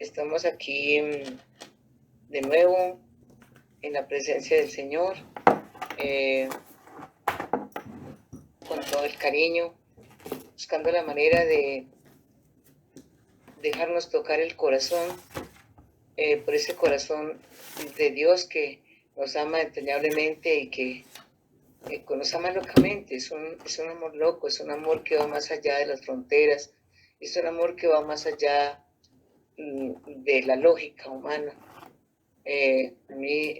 Estamos aquí de nuevo en la presencia del Señor, con todo el cariño, buscando la manera de dejarnos tocar el corazón, por ese corazón de Dios que nos ama entrañablemente y que nos ama locamente. Es un amor loco, es un amor que va más allá de las fronteras, es un amor que va más allá de la lógica humana. A mí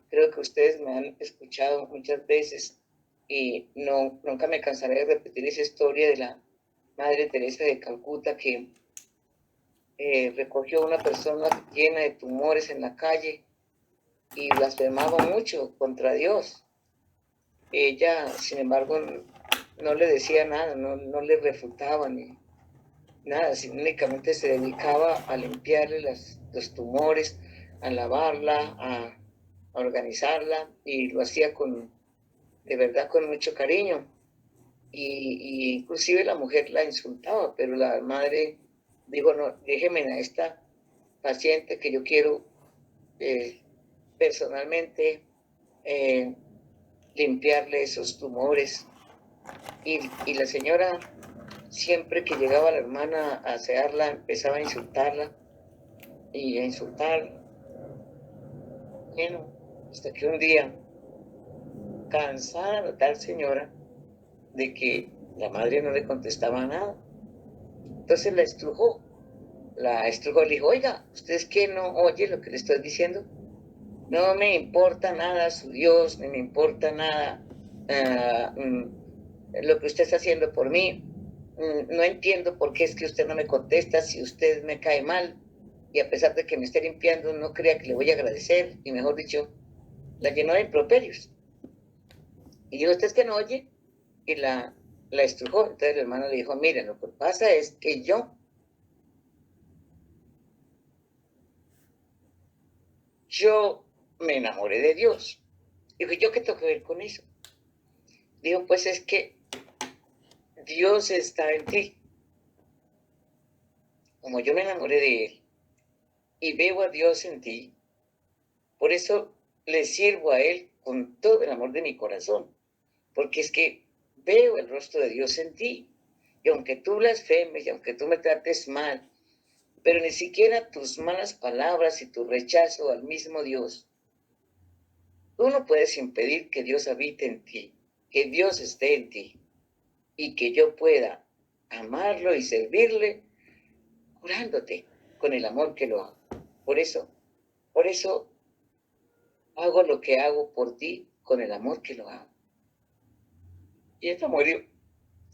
creo que ustedes me han escuchado muchas veces y nunca me cansaré de repetir esa historia de la Madre Teresa de Calcuta que recogió a una persona llena de tumores en la calle y blasfemaba mucho contra Dios. Ella, sin embargo, no le decía nada, no le refutaba ni nada, sino únicamente se dedicaba a limpiarle los tumores, a lavarla, a organizarla, y lo hacía de verdad con mucho cariño. Y inclusive la mujer la insultaba, pero la madre dijo: no, déjeme a esta paciente que yo quiero personalmente eh, limpiarle esos tumores. Y la señora, siempre que llegaba la hermana a asearla, empezaba a insultarla y a insultar. Bueno, hasta que un día, cansada la tal señora de que la madre no le contestaba nada, entonces la estrujó, le dijo: oiga, ¿usted es que no oye lo que le estoy diciendo? No me importa nada su Dios, ni me importa nada lo que usted está haciendo por mí. No entiendo por qué es que usted no me contesta si usted me cae mal, y a pesar de que me esté limpiando, no crea que le voy a agradecer, y mejor dicho, la llenó de improperios. Y dijo: ¿usted es que no oye? Y la estrujó. Entonces el hermano le dijo: miren, lo que pasa es que yo me enamoré de Dios. Dijo: ¿yo qué tengo que ver con eso? Dijo: pues es que Dios está en ti. Como yo me enamoré de Él y veo a Dios en ti, por eso le sirvo a Él con todo el amor de mi corazón, porque es que veo el rostro de Dios en ti. Y aunque tú blasfemes y aunque tú me trates mal, pero ni siquiera tus malas palabras y tu rechazo al mismo Dios, tú no puedes impedir que Dios habite en ti, que Dios esté en ti y que yo pueda amarlo y servirle curándote con el amor que lo hago. Por eso hago lo que hago por ti con el amor que lo hago. Y esta murió.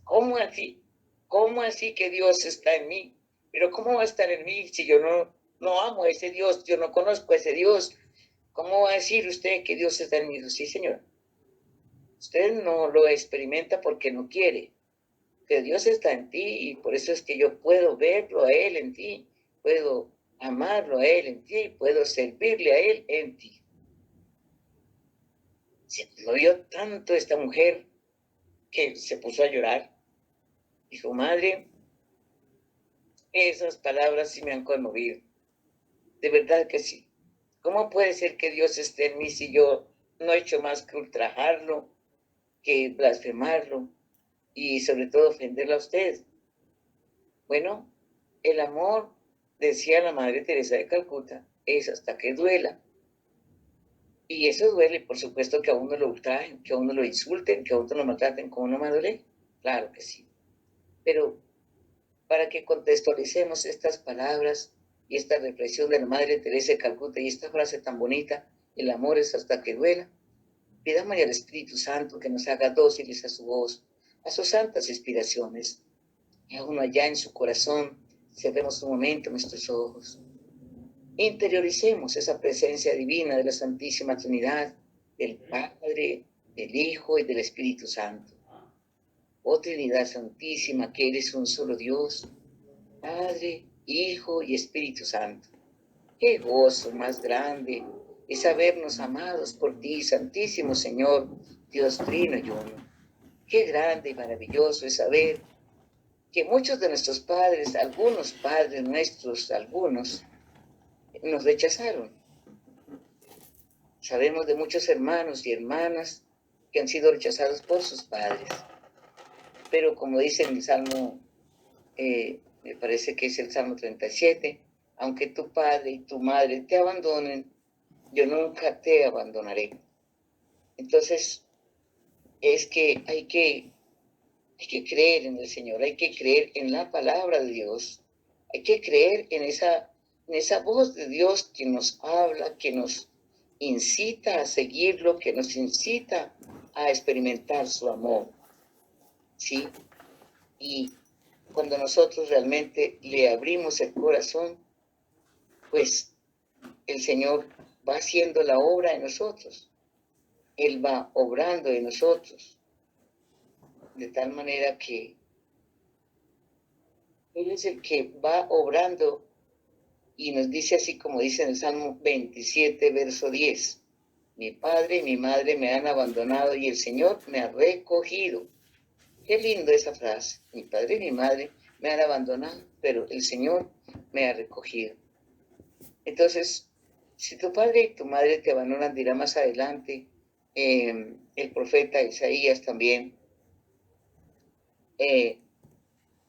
¿Cómo así? ¿Cómo así que Dios está en mí? Pero ¿cómo va a estar en mí si yo no amo a ese Dios? Yo no conozco a ese Dios. ¿Cómo va a decir usted que Dios está en mí? Sí, señor. Usted no lo experimenta porque no quiere. Que Dios está en ti y por eso es que yo puedo verlo a Él en ti. Puedo amarlo a Él en ti. Puedo servirle a Él en ti. Se conmovió tanto esta mujer que se puso a llorar. Dijo: madre, esas palabras sí me han conmovido. De verdad que sí. ¿Cómo puede ser que Dios esté en mí si yo no he hecho más que ultrajarlo, que blasfemarlo y sobre todo ofenderlo a usted? Bueno, el amor, decía la Madre Teresa de Calcuta, es hasta que duela. Y eso duele, por supuesto, que a uno lo ultrajen, que a uno lo insulten, que a uno lo maltraten. ¿Cómo no me duele? Claro que sí. Pero para que contextualicemos estas palabras y esta reflexión de la Madre Teresa de Calcuta y esta frase tan bonita: el amor es hasta que duela, pidamos al Espíritu Santo que nos haga dóciles a su voz, a sus santas inspiraciones. Y a uno allá en su corazón, cerremos un momento nuestros ojos. Interioricemos esa presencia divina de la Santísima Trinidad, del Padre, del Hijo y del Espíritu Santo. Oh Trinidad Santísima, que eres un solo Dios, Padre, Hijo y Espíritu Santo. Qué gozo más grande es sabernos amados por ti, Santísimo Señor, Dios Trino y Uno. Qué grande y maravilloso es saber que muchos de nuestros padres, algunos padres nuestros, algunos, nos rechazaron. Sabemos de muchos hermanos y hermanas que han sido rechazados por sus padres. Pero como dice en el Salmo, me parece que es el Salmo 37, aunque tu padre y tu madre te abandonen, yo nunca te abandonaré. Entonces, es que hay que creer en el Señor, hay que creer en la palabra de Dios, hay que creer en esa voz de Dios que nos habla, que nos incita a seguirlo, que nos incita a experimentar su amor, ¿sí? Y cuando nosotros realmente le abrimos el corazón, pues el Señor va haciendo la obra en nosotros, Él va obrando en nosotros, de tal manera que Él es el que va obrando y nos dice así como dice en el Salmo 27, verso 10. Mi padre y mi madre me han abandonado y el Señor me ha recogido. Qué lindo esa frase. Mi padre y mi madre me han abandonado, pero el Señor me ha recogido. Entonces, si tu padre y tu madre te abandonan, dirá más adelante el profeta Isaías también,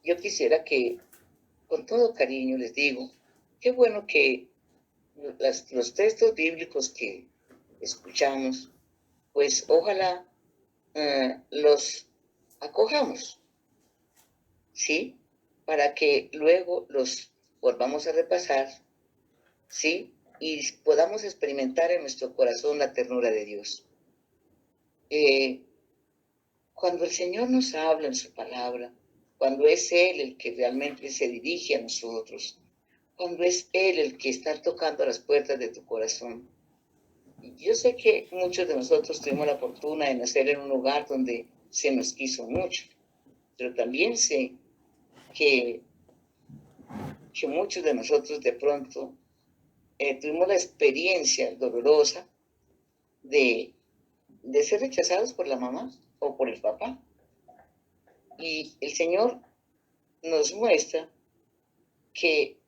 yo quisiera que, con todo cariño les digo, qué bueno que los textos bíblicos que escuchamos, pues ojalá los acojamos, ¿sí? Para que luego los volvamos a repasar, ¿sí? Y podamos experimentar en nuestro corazón la ternura de Dios. Cuando el Señor nos habla en su palabra, cuando es Él el que realmente se dirige a nosotros, cuando es Él el que está tocando las puertas de tu corazón. Yo sé que muchos de nosotros tuvimos la fortuna de nacer en un lugar donde se nos quiso mucho, pero también sé que muchos de nosotros de pronto tuvimos la experiencia dolorosa de ser rechazados por la mamá o por el papá. Y el Señor nos muestra que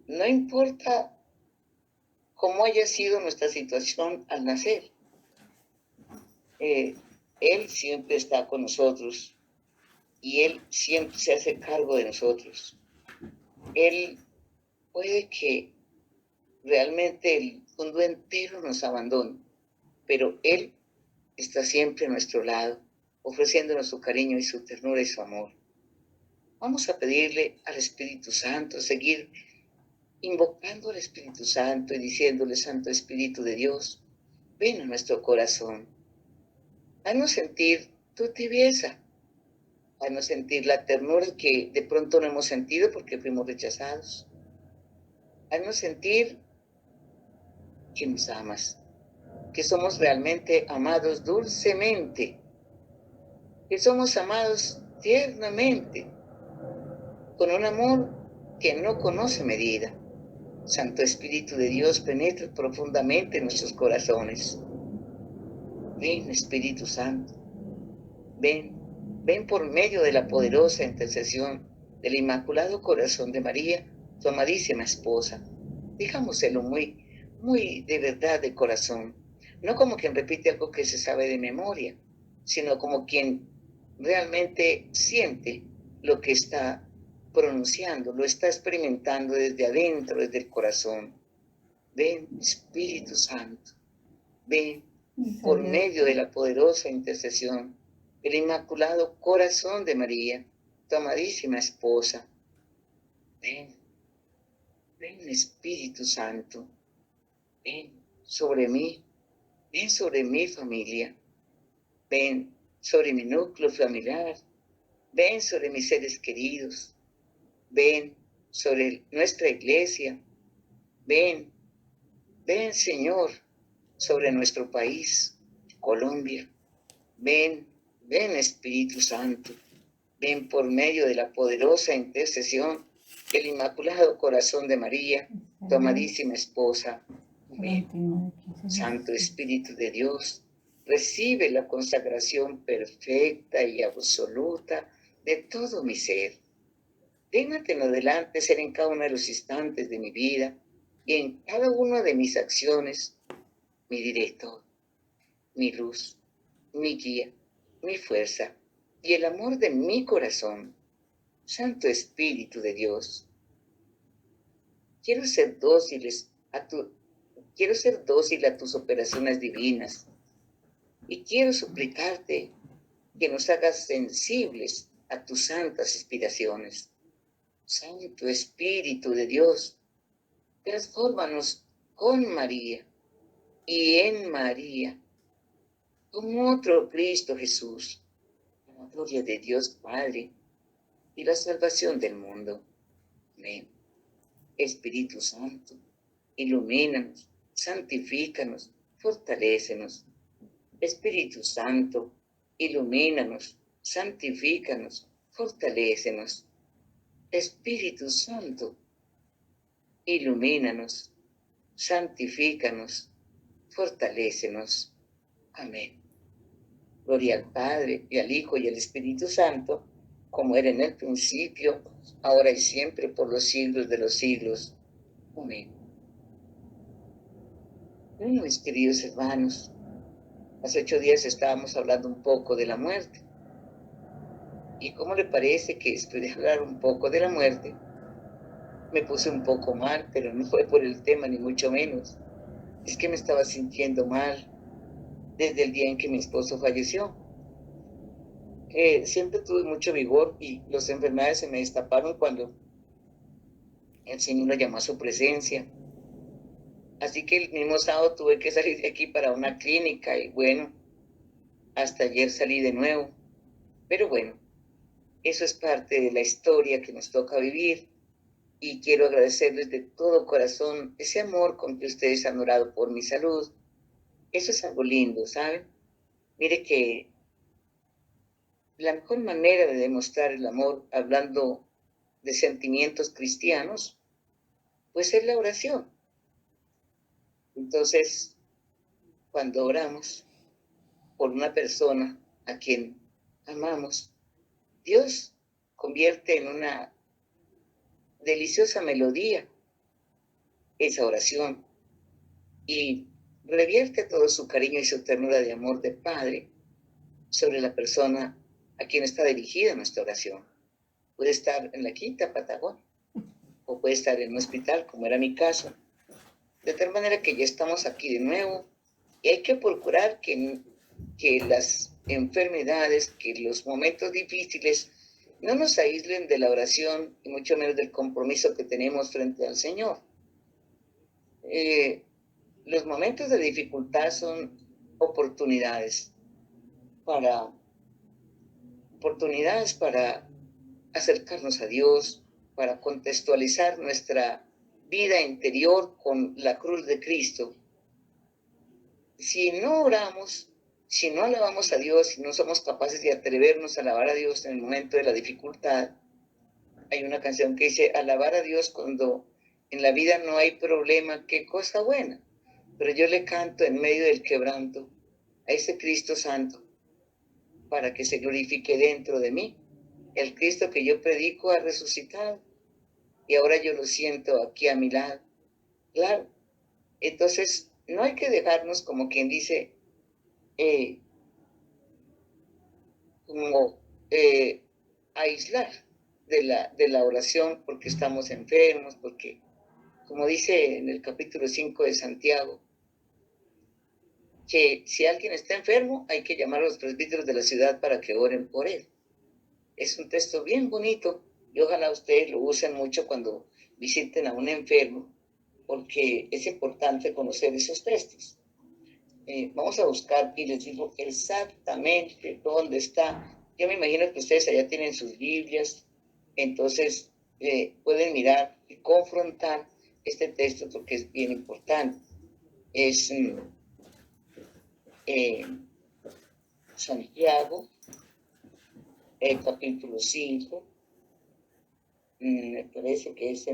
no importa cómo haya sido nuestra situación al nacer, Él siempre está con nosotros y Él siempre se hace cargo de nosotros. Él puede que realmente el mundo entero nos abandone, pero Él está siempre a nuestro lado, ofreciéndonos su cariño y su ternura y su amor. Vamos a pedirle al Espíritu Santo, seguir invocando al Espíritu Santo y diciéndole: Santo Espíritu de Dios, ven a nuestro corazón. Haznos sentir tu tibieza, haznos sentir la ternura que de pronto no hemos sentido porque fuimos rechazados. Haznos sentir que nos amas, que somos realmente amados dulcemente, que somos amados tiernamente, con un amor que no conoce medida. Santo Espíritu de Dios, penetra profundamente en nuestros corazones. Ven, Espíritu Santo, ven, ven por medio de la poderosa intercesión del Inmaculado Corazón de María, tu amadísima esposa. Digámoselo muy, muy de verdad de corazón, no como quien repite algo que se sabe de memoria, sino como quien realmente siente lo que está pronunciando, lo está experimentando desde adentro, desde el corazón. Ven, Espíritu Santo, ven por medio de la poderosa intercesión del Inmaculado Corazón de María, tu amadísima esposa. Ven, ven, Espíritu Santo, ven sobre mí, ven sobre mi familia, ven sobre mi núcleo familiar, ven sobre mis seres queridos, ven sobre nuestra iglesia, ven, ven, Señor, sobre nuestro país, Colombia. Ven, ven, Espíritu Santo, ven por medio de la poderosa intercesión del Inmaculado Corazón de María, tu amadísima esposa. Ven, Santo Espíritu de Dios, recibe la consagración perfecta y absoluta de todo mi ser. Déjate en adelante ser en cada uno de los instantes de mi vida y en cada una de mis acciones, mi director, mi luz, mi guía, mi fuerza y el amor de mi corazón. Santo Espíritu de Dios, quiero ser quiero ser dócil a tus operaciones divinas y quiero suplicarte que nos hagas sensibles a tus santas inspiraciones. Santo Espíritu de Dios, transfórmanos con María y en María, como otro Cristo Jesús, para la gloria de Dios Padre y la salvación del mundo. Amén. Espíritu Santo, ilumínanos, santifícanos, fortalécenos. Espíritu Santo, ilumínanos, santifícanos, fortalécenos. Espíritu Santo, ilumínanos, santifícanos, fortalécenos. Amén. Gloria al Padre, y al Hijo, y al Espíritu Santo, como era en el principio, ahora y siempre, por los siglos de los siglos. Amén. Bueno, mis queridos hermanos, hace 8 días estábamos hablando un poco de la muerte. ¿Y cómo le parece que después de hablar un poco de la muerte, me puse un poco mal, pero no fue por el tema, ni mucho menos? Es que me estaba sintiendo mal desde el día en que mi esposo falleció. Siempre tuve mucho vigor y las enfermedades se me destaparon cuando el Señor lo llamó a su presencia. Así que el mismo sábado tuve que salir de aquí para una clínica y bueno, hasta ayer salí de nuevo. Pero bueno, eso es parte de la historia que nos toca vivir y quiero agradecerles de todo corazón ese amor con que ustedes han orado por mi salud. Eso es algo lindo, ¿saben? Mire que la mejor manera de demostrar el amor, hablando de sentimientos cristianos, pues es la oración. Entonces, cuando oramos por una persona a quien amamos, Dios convierte en una deliciosa melodía esa oración y revierte todo su cariño y su ternura de amor de Padre sobre la persona a quien está dirigida nuestra oración. Puede estar en la Quinta Patagonia o puede estar en un hospital, como era mi caso. De tal manera que ya estamos aquí de nuevo y hay que procurar que las enfermedades, que los momentos difíciles no nos aíslen de la oración y mucho menos del compromiso que tenemos frente al Señor. Los momentos de dificultad son oportunidades para acercarnos a Dios, para contextualizar nuestra vida interior con la cruz de Cristo. Si no oramos, si no alabamos a Dios, si no somos capaces de atrevernos a alabar a Dios en el momento de la dificultad, hay una canción que dice, alabar a Dios cuando en la vida no hay problema, qué cosa buena. Pero yo le canto en medio del quebranto a ese Cristo Santo para que se glorifique dentro de mí. El Cristo que yo predico ha resucitado y ahora yo lo siento aquí a mi lado. Claro, entonces no hay que dejarnos, como quien dice, como aislar de la oración porque estamos enfermos, porque, como dice en el capítulo 5 de Santiago, que si alguien está enfermo hay que llamar a los presbíteros de la ciudad para que oren por él. Es un texto bien bonito y ojalá ustedes lo usen mucho cuando visiten a un enfermo, porque es importante conocer esos textos. Vamos a buscar y les digo exactamente dónde está. Yo me imagino que ustedes allá tienen sus Biblias, entonces pueden mirar y confrontar este texto porque es bien importante. Es Santiago, capítulo 5, me parece que es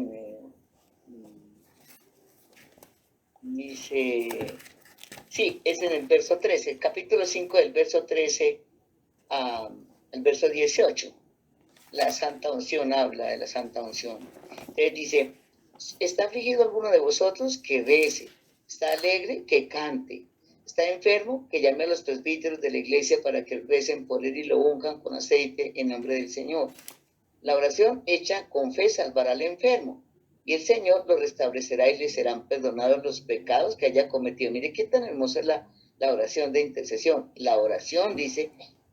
dice, sí, es en el verso 13, capítulo 5 del verso 13 al verso 18. la santa unción, habla de la santa unción. Entonces dice, ¿está afligido alguno de vosotros? Que rece. ¿Está alegre? Que cante. ¿Está enfermo? Que llame a los presbíteros de la iglesia para que recen por él y lo unjan con aceite en nombre del Señor. La oración hecha con fe salvará al enfermo, y el Señor lo restablecerá y le serán perdonados los pecados que haya cometido. Mire qué tan hermosa es la oración de intercesión. La oración, dice,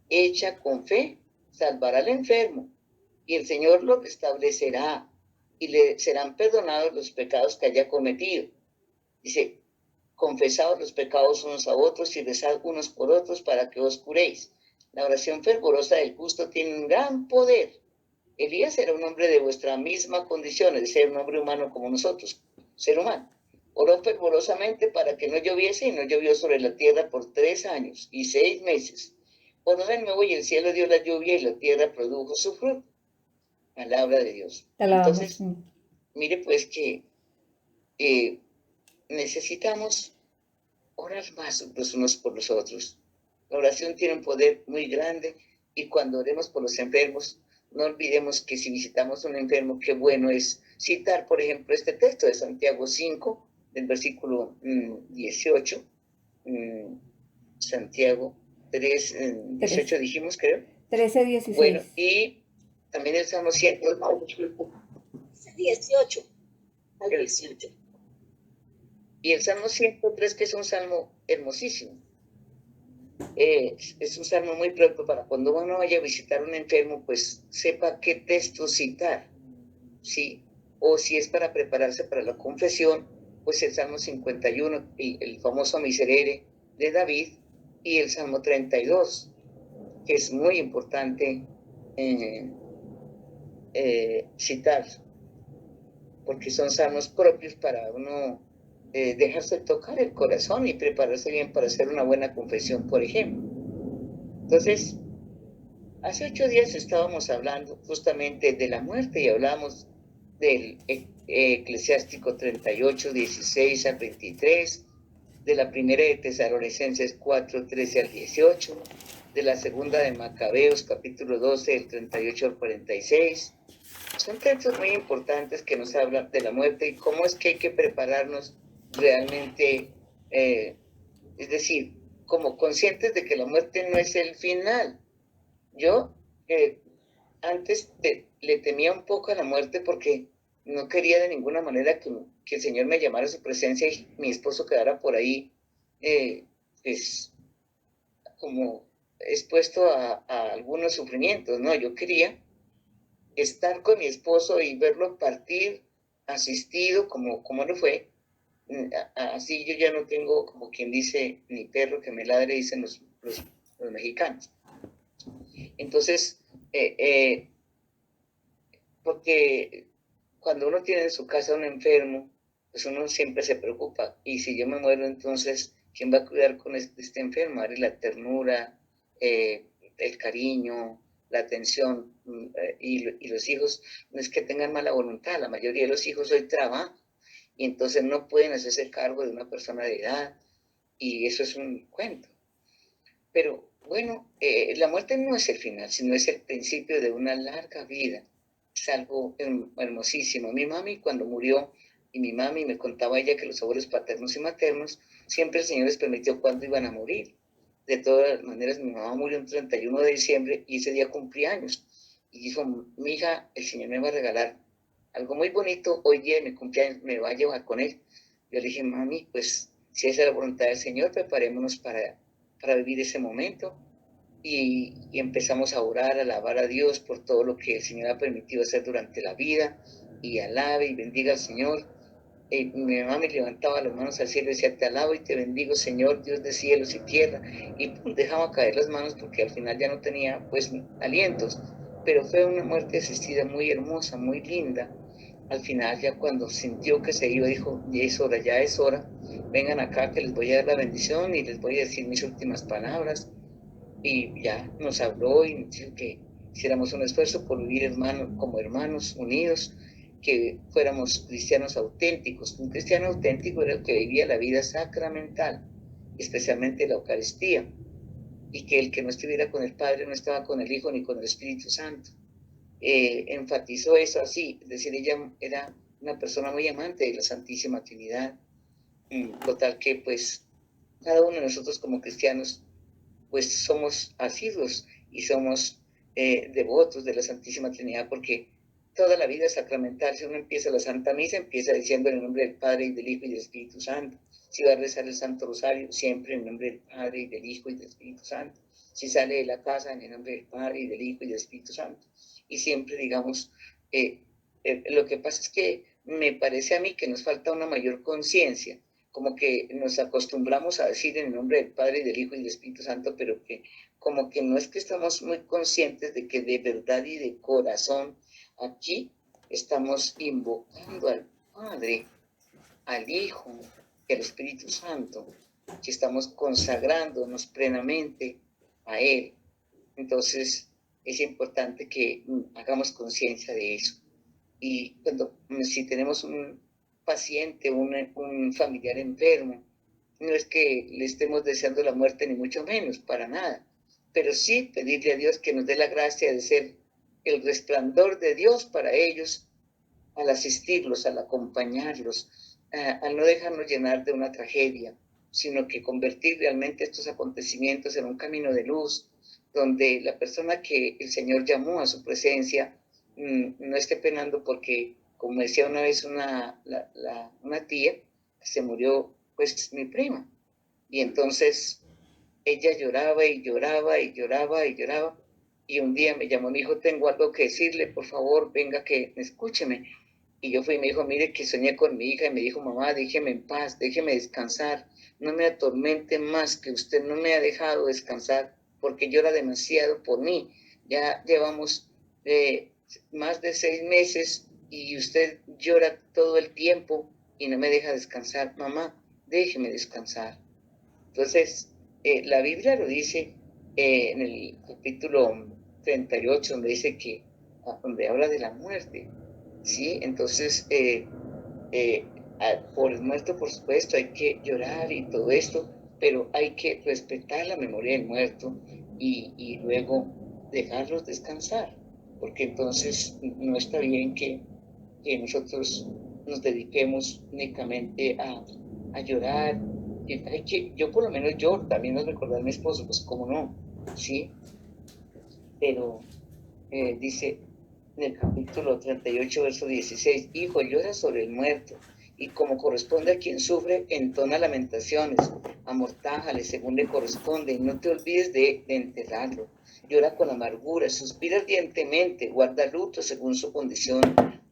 hecha con fe salvará al enfermo, y el Señor lo restablecerá y le serán perdonados los pecados que haya cometido. Dice, confesaos los pecados unos a otros y rezad unos por otros para que os curéis. La oración fervorosa del justo tiene un gran poder. Elías era un hombre de vuestra misma condición, es decir, un hombre humano como nosotros, ser humano. Oró fervorosamente para que no lloviese y no llovió sobre la tierra por 3 años y 6 meses. Oró de nuevo y el cielo dio la lluvia y la tierra produjo su fruto. Palabra de Dios. Entonces, mire pues que necesitamos orar más los unos por los otros. La oración tiene un poder muy grande y cuando oremos por los enfermos, no olvidemos que si visitamos a un enfermo, qué bueno es citar, por ejemplo, este texto de Santiago 5, del versículo 18, Santiago 3, 18 dijimos, creo. 13, 16. Bueno, y también el Salmo 100, 18, al 18. Y el Salmo 103, que es un salmo hermosísimo. Es un salmo muy propio para cuando uno vaya a visitar a un enfermo, pues sepa qué texto citar, ¿sí? O si es para prepararse para la confesión, pues el Salmo 51, el famoso Miserere de David, y el Salmo 32, que es muy importante citar, porque son salmos propios para uno dejarse tocar el corazón y prepararse bien para hacer una buena confesión, por ejemplo. Entonces, hace 8 días estábamos hablando justamente de la muerte y hablamos del Eclesiástico 38, 16 al 23, de la primera de Tesalonicenses 4, 13 al 18, de la segunda de Macabeos capítulo 12, del 38 al 46. Son textos muy importantes que nos hablan de la muerte y cómo es que hay que prepararnos realmente, es decir, como conscientes de que la muerte no es el final. Yo antes le temía un poco a la muerte porque no quería de ninguna manera que el Señor me llamara a su presencia y mi esposo quedara por ahí, pues, como expuesto a algunos sufrimientos, ¿no? Yo quería estar con mi esposo y verlo partir asistido como lo fue. Así yo ya no tengo, como quien dice, ni perro que me ladre, dicen los mexicanos. Entonces, porque cuando uno tiene en su casa un enfermo, pues uno siempre se preocupa. Y si yo me muero, entonces, ¿quién va a cuidar con este enfermo? Darle la ternura, el cariño, la atención. Y los hijos, no es que tengan mala voluntad, la mayoría de los hijos hoy trabajan y entonces no pueden hacerse cargo de una persona de edad. Y eso es un cuento. Pero bueno, la muerte no es el final, sino es el principio de una larga vida. Es algo hermosísimo. Mi mami cuando murió, y mi mami me contaba ella que los abuelos paternos y maternos, siempre el Señor les permitió cuándo iban a morir. De todas maneras, mi mamá murió el 31 de diciembre y ese día cumplí años. Y dijo, mi hija, el Señor me va a regalar algo muy bonito, hoy día de mi cumpleaños me va a llevar con él. Yo le dije, mami, pues si esa es la voluntad del Señor, preparémonos para vivir ese momento. Y empezamos a orar, a alabar a Dios por todo lo que el Señor ha permitido hacer durante la vida, y alabe y bendiga al Señor. Mi mamá me levantaba las manos al cielo y decía, te alabo y te bendigo, Señor, Dios de cielos y tierra, y dejaba caer las manos porque al final ya no tenía, pues, alientos, pero fue una muerte asistida muy hermosa, muy linda. Al final, ya cuando sintió que se iba, dijo, ya es hora, vengan acá que les voy a dar la bendición y les voy a decir mis últimas palabras. Y ya nos habló y nos dijo que hiciéramos un esfuerzo por vivir como hermanos unidos, que fuéramos cristianos auténticos. Un cristiano auténtico era el que vivía la vida sacramental, especialmente la Eucaristía, y que el que no estuviera con el Padre no estaba con el Hijo ni con el Espíritu Santo. enfatizó eso así, es decir, ella era una persona muy amante de la Santísima Trinidad, total que pues cada uno de nosotros como cristianos pues somos asiduos y somos devotos de la Santísima Trinidad, porque toda la vida sacramental, si uno empieza la Santa Misa, empieza diciendo en el nombre del Padre y del Hijo y del Espíritu Santo. Si va a rezar el Santo Rosario, siempre en el nombre del Padre y del Hijo y del Espíritu Santo. Si sale de la casa, en el nombre del Padre y del Hijo y del Espíritu Santo. Y siempre, digamos, lo que pasa es que me parece a mí que nos falta una mayor conciencia, como que nos acostumbramos a decir en el nombre del Padre y del Hijo y del Espíritu Santo, pero que como que no es que estamos muy conscientes de que de verdad y de corazón aquí estamos invocando al Padre, al Hijo y al Espíritu Santo, que estamos consagrándonos plenamente a Él. Entonces es importante que hagamos conciencia de eso. Y si tenemos un paciente, un familiar enfermo, no es que le estemos deseando la muerte, ni mucho menos, para nada, pero sí pedirle a Dios que nos dé la gracia de ser el resplandor de Dios para ellos, al asistirlos, al acompañarlos, al no dejarnos llenar de una tragedia, sino que convertir realmente estos acontecimientos en un camino de luz, donde la persona que el Señor llamó a su presencia no esté penando porque, como decía una vez una tía, se murió pues mi prima, y entonces ella lloraba y lloraba y lloraba y lloraba, y un día me llamó mi hijo, tengo algo que decirle, por favor, venga que escúcheme. Y yo fui y me dijo, mire que soñé con mi hija, y me dijo, mamá, déjeme en paz, déjeme descansar, no me atormente más, que usted no me ha dejado descansar, porque llora demasiado por mí. Ya llevamos más de 6 meses y usted llora todo el tiempo y no me deja descansar. Mamá, déjeme descansar. Entonces, la Biblia lo dice en el capítulo 38, donde dice que, donde habla de la muerte, ¿sí? Entonces, por el muerto, por supuesto, hay que llorar y todo esto, pero hay que respetar la memoria del muerto y luego dejarlos descansar, porque entonces no está bien que nosotros nos dediquemos únicamente a llorar. Yo por lo menos lloro, también nos recordar a mi esposo, pues cómo no, ¿sí? Pero dice en el capítulo 38, verso 16, hijo, llora sobre el muerto, y como corresponde a quien sufre, entona lamentaciones, amortájale según le corresponde, y no te olvides de enterrarlo. Llora con amargura, suspira ardientemente, guarda luto según su condición,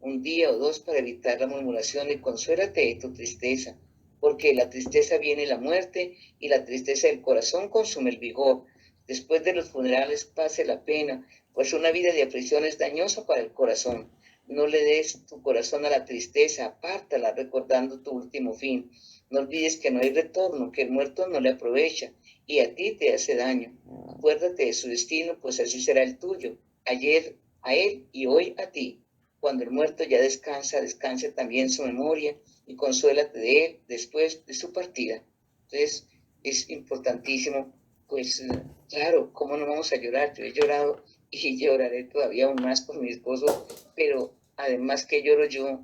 un día o dos para evitar la murmuración, y consuélate de tu tristeza, porque la tristeza viene la muerte, y la tristeza del corazón consume el vigor. Después de los funerales pase la pena, pues una vida de aflicción es dañosa para el corazón. No le des tu corazón a la tristeza, apártala recordando tu último fin. No olvides que no hay retorno, que el muerto no le aprovecha y a ti te hace daño. Acuérdate de su destino, pues así será el tuyo. Ayer a él y hoy a ti. Cuando el muerto ya descansa, descanse también su memoria y consuélate de él después de su partida. Entonces es importantísimo, pues claro, ¿cómo no vamos a llorar? Yo he llorado y lloraré todavía aún más por mi esposo, pero además que lloro yo,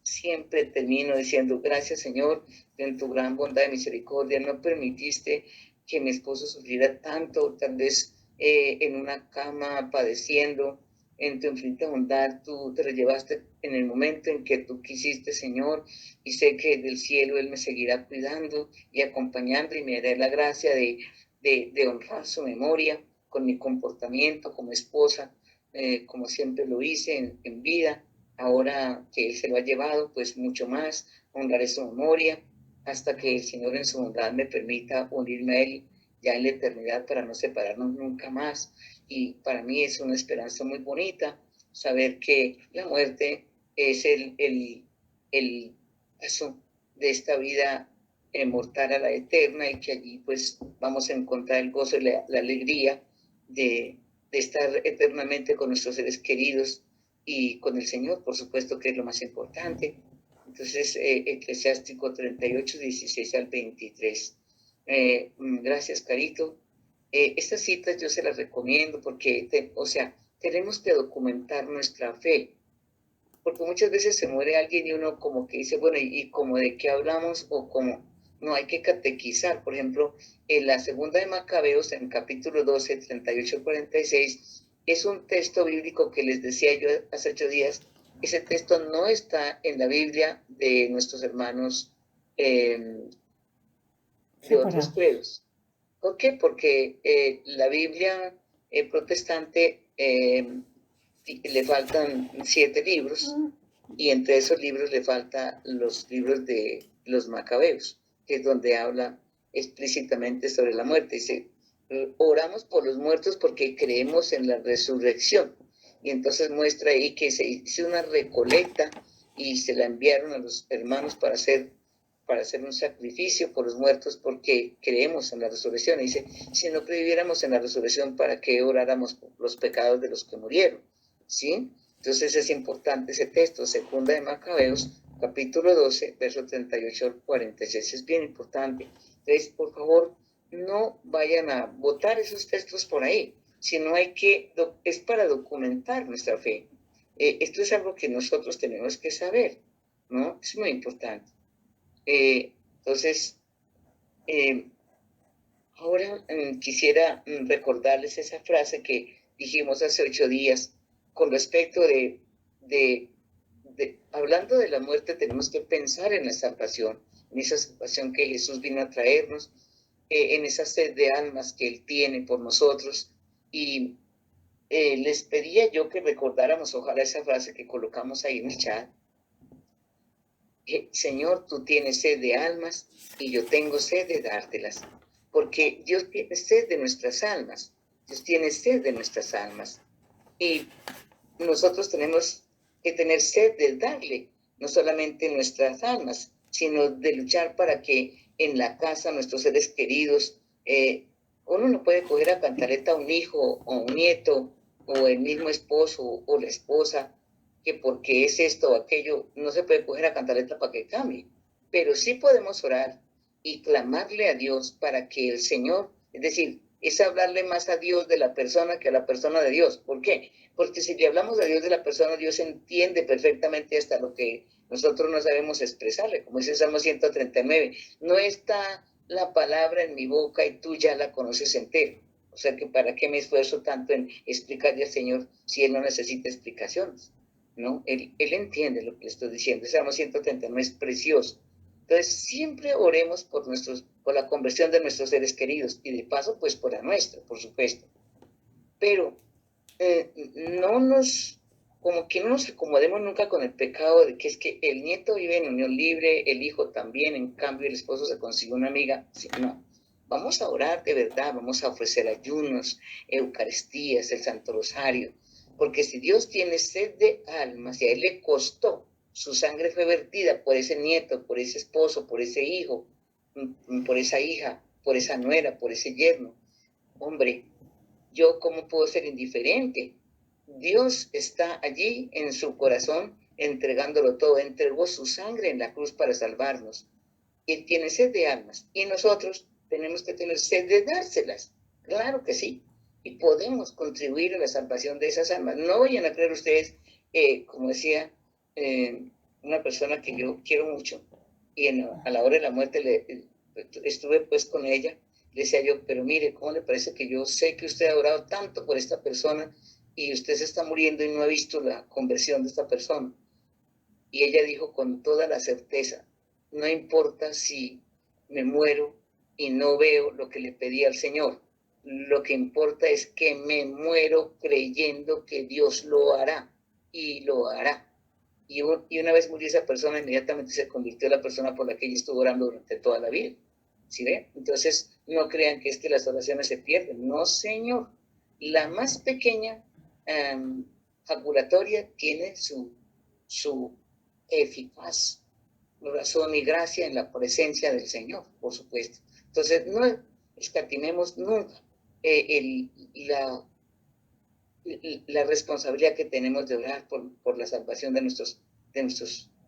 siempre termino diciendo, gracias Señor, en tu gran bondad y misericordia, no permitiste que mi esposo sufriera tanto, tal vez en una cama padeciendo, en tu infinita bondad, tú te lo llevaste en el momento en que tú quisiste, Señor, y sé que del cielo Él me seguirá cuidando y acompañando y me dará la gracia de honrar su memoria con mi comportamiento como esposa, como siempre lo hice en vida. Ahora que Él se lo ha llevado, pues mucho más, honraré su memoria hasta que el Señor en su bondad me permita unirme a Él ya en la eternidad para no separarnos nunca más. Y para mí es una esperanza muy bonita saber que la muerte es el paso de esta vida mortal a la eterna y que allí pues vamos a encontrar el gozo y la alegría de estar eternamente con nuestros seres queridos y con el Señor, por supuesto, que es lo más importante. Entonces, Eclesiástico 38, 16 al 23. Gracias, Carito. Estas citas yo se las recomiendo porque, o sea, tenemos que documentar nuestra fe, porque muchas veces se muere alguien y uno como que dice, bueno, ¿y como de qué hablamos? O como, no, hay que catequizar. Por ejemplo, en la segunda de Macabeos, en el capítulo 12, 38 al 46, es un texto bíblico que les decía yo hace 8 días. Ese texto no está en la Biblia de nuestros hermanos de otros credos. ¿Por qué? Porque la Biblia protestante le faltan 7 libros y entre esos libros le faltan los libros de los Macabeos, que es donde habla explícitamente sobre la muerte. Dice, oramos por los muertos porque creemos en la resurrección. Y entonces muestra ahí que se hizo una recolecta y se la enviaron a los hermanos para hacer un sacrificio por los muertos porque creemos en la resurrección. Y dice, si no creyéramos en la resurrección, ¿para qué oráramos por los pecados de los que murieron? ¿Sí? Entonces es importante ese texto, segunda de Macabeos, capítulo 12, verso 38 al 46, es bien importante. Entonces, por favor, no vayan a botar esos textos por ahí, sino es para documentar nuestra fe. Esto es algo que nosotros tenemos que saber, ¿no? Es muy importante. Entonces, ahora quisiera recordarles esa frase que dijimos hace 8 días con respecto hablando de la muerte, tenemos que pensar en la salvación, en esa salvación que Jesús vino a traernos, en esa sed de almas que Él tiene por nosotros. Y les pedía yo que recordáramos, ojalá esa frase que colocamos ahí en el chat, Señor, tú tienes sed de almas y yo tengo sed de dártelas, porque Dios tiene sed de nuestras almas, Dios tiene sed de nuestras almas y nosotros tenemos que tener sed de darle, no solamente nuestras almas, sino de luchar para que en la casa nuestros seres queridos, uno no puede coger a cantaleta a un hijo o un nieto o el mismo esposo o la esposa, que porque es esto o aquello, no se puede coger a cantaleta para que cambie. Pero sí podemos orar y clamarle a Dios para que el Señor, es decir, es hablarle más a Dios de la persona que a la persona de Dios. ¿Por qué? Porque si le hablamos a Dios de la persona, Dios entiende perfectamente hasta lo que nosotros no sabemos expresarle. Como dice el Salmo 139, no está la palabra en mi boca y tú ya la conoces entera. O sea que para qué me esfuerzo tanto en explicarle al Señor si Él no necesita explicaciones, ¿no? Él entiende lo que le estoy diciendo. El Salmo 139 es precioso. Entonces siempre oremos por la conversión de nuestros seres queridos y de paso pues por la nuestra, por supuesto. Pero como que no nos acomodemos nunca con el pecado de que es que el nieto vive en unión libre, el hijo también, en cambio el esposo se consigue una amiga. Sí, no, vamos a orar de verdad, vamos a ofrecer ayunos, eucaristías, el Santo Rosario, porque si Dios tiene sed de almas y a Él le costó, su sangre fue vertida por ese nieto, por ese esposo, por ese hijo, por esa hija, por esa nuera, por ese yerno, hombre, ¿yo cómo puedo ser indiferente? Dios está allí en su corazón entregándolo todo, entregó su sangre en la cruz para salvarnos. Él tiene sed de almas y nosotros tenemos que tener sed de dárselas. Claro que sí. Y podemos contribuir a la salvación de esas almas. No vayan a creer ustedes, como decía una persona que yo quiero mucho, y a la hora de la muerte estuve pues con ella, le decía yo, pero mire, ¿cómo le parece que yo sé que usted ha orado tanto por esta persona y usted se está muriendo y no ha visto la conversión de esta persona? Y ella dijo con toda la certeza, no importa si me muero y no veo lo que le pedí al Señor, lo que importa es que me muero creyendo que Dios lo hará y lo hará. Y una vez murió esa persona, inmediatamente se convirtió en la persona por la que ella estuvo orando durante toda la vida. ¿Sí ve? Entonces, no crean que es que las oraciones se pierden. No, Señor. La más pequeña jaculatoria tiene su eficaz razón y gracia en la presencia del Señor, por supuesto. Entonces, no escatimemos nunca la responsabilidad que tenemos de orar por la salvación de nuestros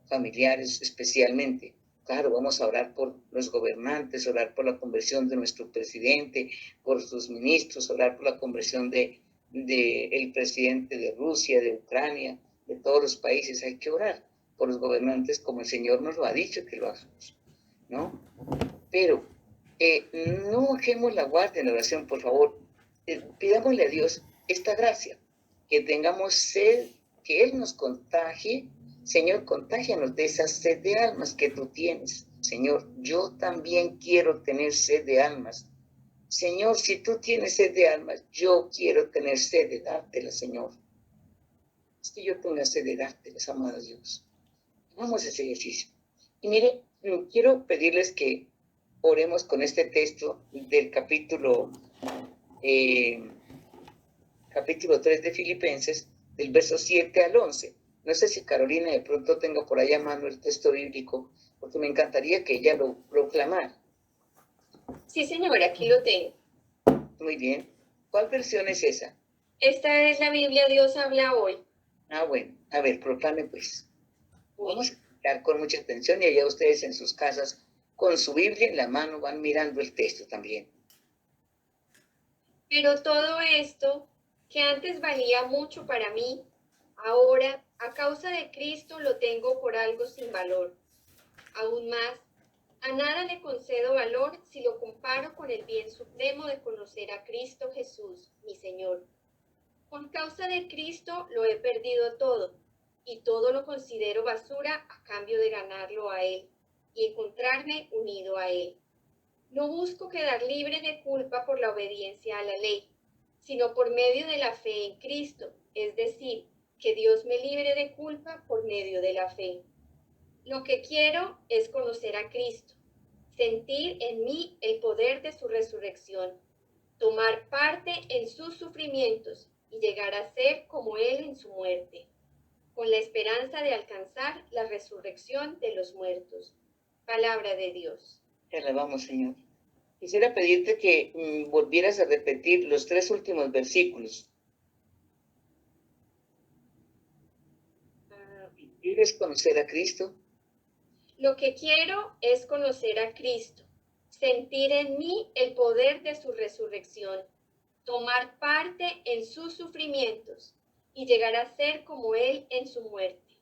familiares especialmente. Claro, vamos a orar por los gobernantes, orar por la conversión de nuestro presidente, por sus ministros, orar por la conversión de del presidente de Rusia, de Ucrania, de todos los países. Hay que orar por los gobernantes como el Señor nos lo ha dicho que lo hagamos, ¿no? Pero no bajemos la guardia en la oración, por favor. Pidámosle a Dios esta gracia, que tengamos sed, que Él nos contagie. Señor, contágianos de esa sed de almas que tú tienes. Señor, yo también quiero tener sed de almas. Señor, si tú tienes sed de almas, yo quiero tener sed de dártela, Señor. Es que yo tenga sed de dártelas, amado Dios. Hagamos ese ejercicio. Y mire, quiero pedirles que oremos con este texto del capítulo 3 de Filipenses, del verso 7 al 11. No sé si Carolina de pronto tenga por allá a mano el texto bíblico, porque me encantaría que ella lo proclamara. Sí, señora, aquí lo tengo. Muy bien. ¿Cuál versión es esa? Esta es la Biblia Dios habla hoy. Ah, bueno. A ver, proclame pues. Vamos a estar con mucha atención y allá ustedes en sus casas, con su Biblia en la mano, van mirando el texto también. Pero todo esto, que antes valía mucho para mí, ahora, a causa de Cristo, lo tengo por algo sin valor. Aún más, a nada le concedo valor si lo comparo con el bien supremo de conocer a Cristo Jesús, mi Señor. Por causa de Cristo lo he perdido todo, y todo lo considero basura a cambio de ganarlo a Él y encontrarme unido a Él. No busco quedar libre de culpa por la obediencia a la ley, sino por medio de la fe en Cristo, es decir, que Dios me libre de culpa por medio de la fe. Lo que quiero es conocer a Cristo, sentir en mí el poder de su resurrección, tomar parte en sus sufrimientos y llegar a ser como Él en su muerte, con la esperanza de alcanzar la resurrección de los muertos. Palabra de Dios. Te alabamos, Señor. Quisiera pedirte que volvieras a repetir los 3 últimos versículos. ¿Quieres conocer a Cristo? Lo que quiero es conocer a Cristo, sentir en mí el poder de su resurrección, tomar parte en sus sufrimientos y llegar a ser como Él en su muerte,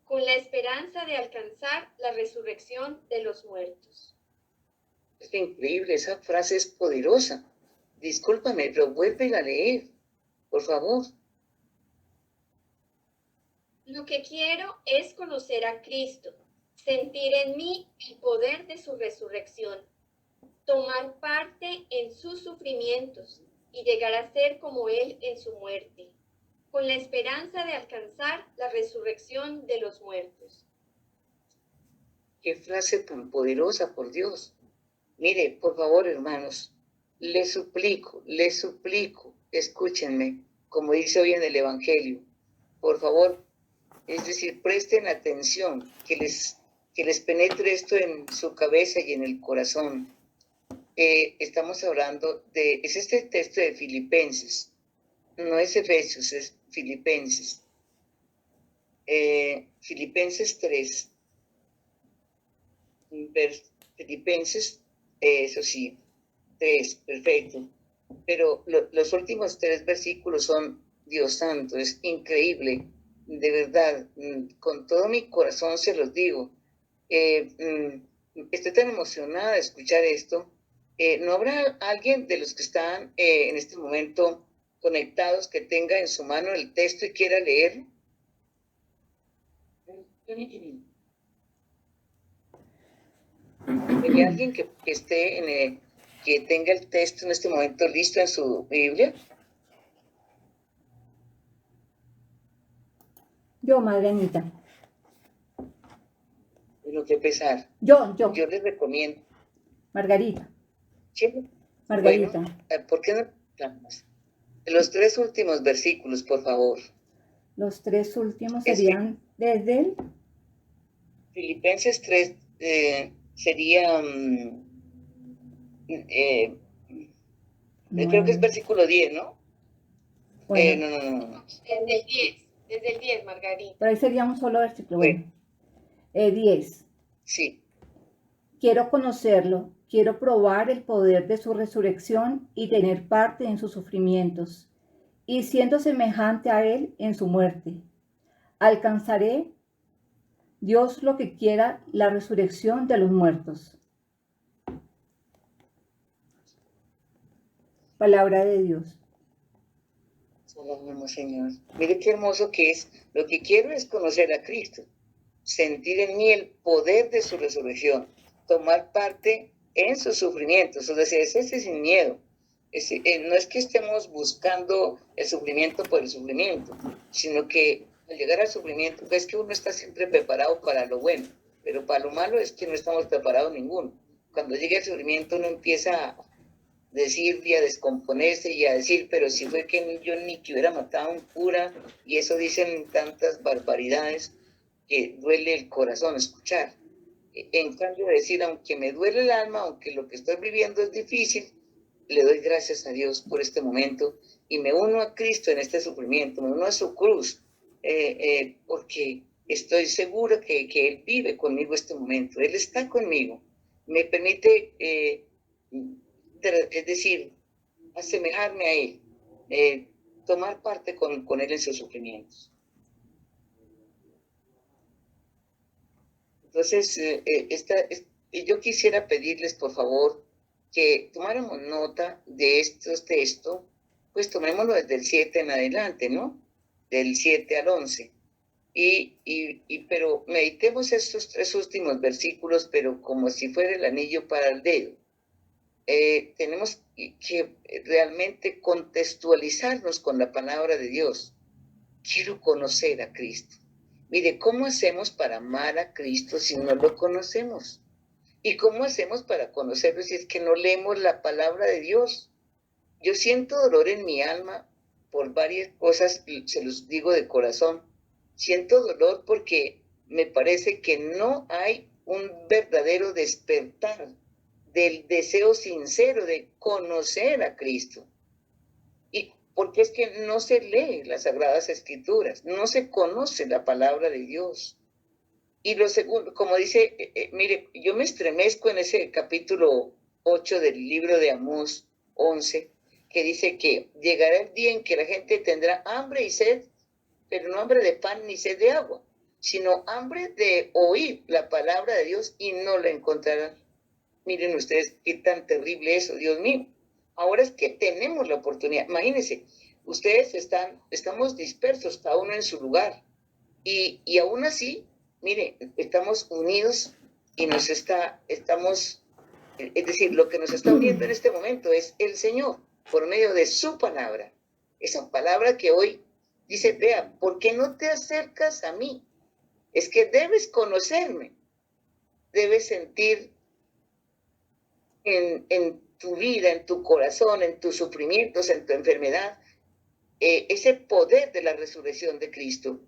con la esperanza de alcanzar la resurrección de los muertos. Es increíble, esa frase es poderosa. Discúlpame, pero vuelve a leer, por favor. Lo que quiero es conocer a Cristo, sentir en mí el poder de su resurrección, tomar parte en sus sufrimientos y llegar a ser como Él en su muerte, con la esperanza de alcanzar la resurrección de los muertos. Qué frase tan poderosa, por Dios. Mire, por favor, hermanos, les suplico, escúchenme, como dice hoy en el Evangelio, por favor, es decir, presten atención, que les penetre esto en su cabeza y en el corazón. Estamos hablando es este texto de Filipenses, no es Efesios, es Filipenses. Filipenses 3, Filipenses, eso sí, 3, perfecto. Pero los últimos 3 versículos son, Dios santo, es increíble, de verdad, con todo mi corazón se los digo. Estoy tan emocionada de escuchar esto. ¿No habrá alguien de los que están en este momento conectados que tenga en su mano el texto y quiera leerlo? ¿Hay alguien que esté que tenga el texto en este momento listo en su Biblia? Yo, Madre Anita. Bueno, qué pesar. Yo. Yo les recomiendo. Margarita. ¿Sí? Margarita. Bueno, ¿por qué no? Los 3 últimos versículos, por favor. Los 3 últimos serían desde el... Filipenses 3 sería... creo que es versículo 10, ¿no? Bueno. No. Desde el 10, Margarita. Por ahí sería un solo versículo. Bueno. 10. Sí. Quiero conocerlo, quiero probar el poder de su resurrección y tener parte en sus sufrimientos y siendo semejante a Él en su muerte. Alcanzaré, Dios lo que quiera, la resurrección de los muertos. Palabra de Dios. Alabamos, Señor. Mire qué hermoso que es. Lo que quiero es conocer a Cristo, sentir en mí el poder de su resurrección, tomar parte en sus sufrimientos, o sea, es ese sin miedo. No es que estemos buscando el sufrimiento por el sufrimiento, sino que al llegar al sufrimiento, es que uno está siempre preparado para lo bueno, pero para lo malo es que no estamos preparados ninguno. Cuando llega el sufrimiento uno empieza a decir y a descomponerse y a decir, pero si fue que yo ni que hubiera matado a un cura, y eso dicen tantas barbaridades que duele el corazón escuchar. En cambio, decir, aunque me duele el alma, aunque lo que estoy viviendo es difícil, le doy gracias a Dios por este momento y me uno a Cristo en este sufrimiento, me uno a su cruz, porque estoy seguro que Él vive conmigo este momento, Él está conmigo, me permite, es decir, asemejarme a Él, tomar parte con Él en sus sufrimientos. Entonces, yo quisiera pedirles, por favor, que tomáramos nota de estos textos, pues tomémoslo desde el 7 en adelante, ¿no? Del 7 al 11. Pero meditemos estos 3 últimos versículos, pero como si fuera el anillo para el dedo. Tenemos que realmente contextualizarnos con la palabra de Dios. Quiero conocer a Cristo. Mire, ¿cómo hacemos para amar a Cristo si no lo conocemos? ¿Y cómo hacemos para conocerlo si es que no leemos la palabra de Dios? Yo siento dolor en mi alma por varias cosas, se los digo de corazón. Siento dolor porque me parece que no hay un verdadero despertar del deseo sincero de conocer a Cristo. Y porque es que no se lee las Sagradas Escrituras, no se conoce la palabra de Dios. Y lo segundo, como dice, mire, yo me estremezco en ese capítulo 8 del libro de Amós 11, que dice que llegará el día en que la gente tendrá hambre y sed, pero no hambre de pan ni sed de agua, sino hambre de oír la palabra de Dios y no la encontrarán. Miren ustedes qué tan terrible eso, Dios mío. Ahora es que tenemos la oportunidad. Imagínense, ustedes estamos dispersos, cada uno en su lugar. Y aún así, mire, estamos unidos y estamos, es decir, lo que nos está uniendo en este momento es el Señor, por medio de su palabra. Esa palabra que hoy dice, vea, ¿por qué no te acercas a mí? Es que debes conocerme, debes sentir en tu vida, en tu corazón, en tus sufrimientos, en tu enfermedad, ese poder de la resurrección de Cristo.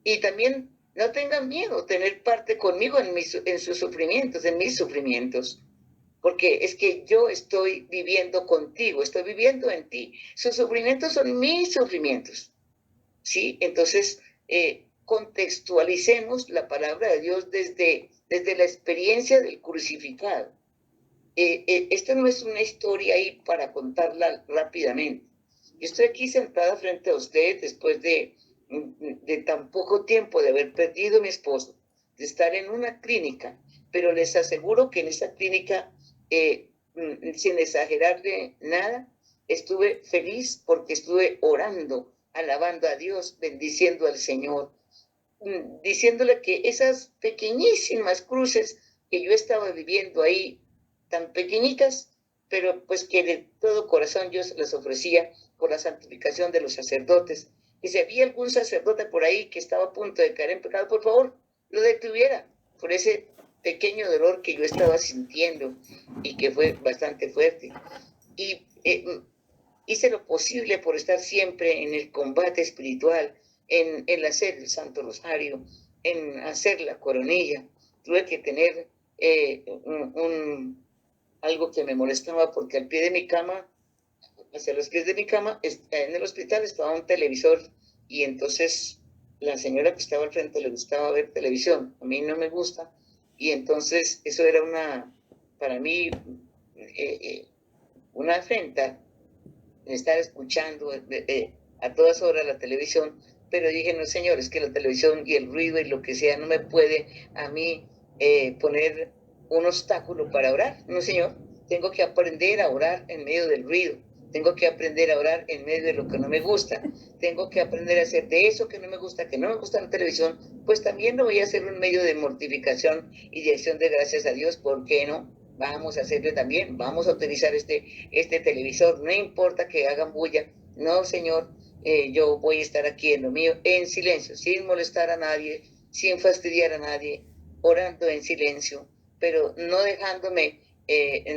Y también no tengan miedo tener parte conmigo en sus sufrimientos, en mis sufrimientos, porque es que yo estoy viviendo contigo, estoy viviendo en ti. Sus sufrimientos son mis sufrimientos, ¿sí? Entonces, contextualicemos la palabra de Dios desde la experiencia del crucificado. Esta no es una historia ahí para contarla rápidamente. Yo estoy aquí sentada frente a ustedes después de tan poco tiempo de haber perdido a mi esposo, de estar en una clínica, pero les aseguro que en esa clínica, sin exagerarle nada, estuve feliz porque estuve orando, alabando a Dios, bendiciendo al Señor, diciéndole que esas pequeñísimas cruces que yo estaba viviendo ahí, tan pequeñitas, pero pues que de todo corazón yo se las ofrecía por la santificación de los sacerdotes. Y si había algún sacerdote por ahí que estaba a punto de caer en pecado, por favor, lo detuviera por ese pequeño dolor que yo estaba sintiendo y que fue bastante fuerte. Y hice lo posible por estar siempre en el combate espiritual, en hacer el Santo Rosario, en hacer la coronilla. Tuve que tener algo que me molestaba porque al pie de mi cama, hacia los pies de mi cama, en el hospital estaba un televisor y entonces la señora que estaba al frente le gustaba ver televisión, a mí no me gusta, y entonces eso era para mí, una afrenta estar escuchando a todas horas la televisión, pero dije, no, Señor, es que la televisión y el ruido y lo que sea no me puede a mí poner un obstáculo para orar. No, Señor, tengo que aprender a orar en medio del ruido. Tengo que aprender a orar en medio de lo que no me gusta. Tengo que aprender a hacer de eso que no me gusta la televisión, pues también lo voy a hacer un medio de mortificación y de acción de gracias a Dios. ¿Por qué no? Vamos a hacerle también, vamos a utilizar este televisor, no importa que hagan bulla. No, Señor, yo voy a estar aquí en lo mío, en silencio, sin molestar a nadie, sin fastidiar a nadie, orando en silencio, pero no dejándome,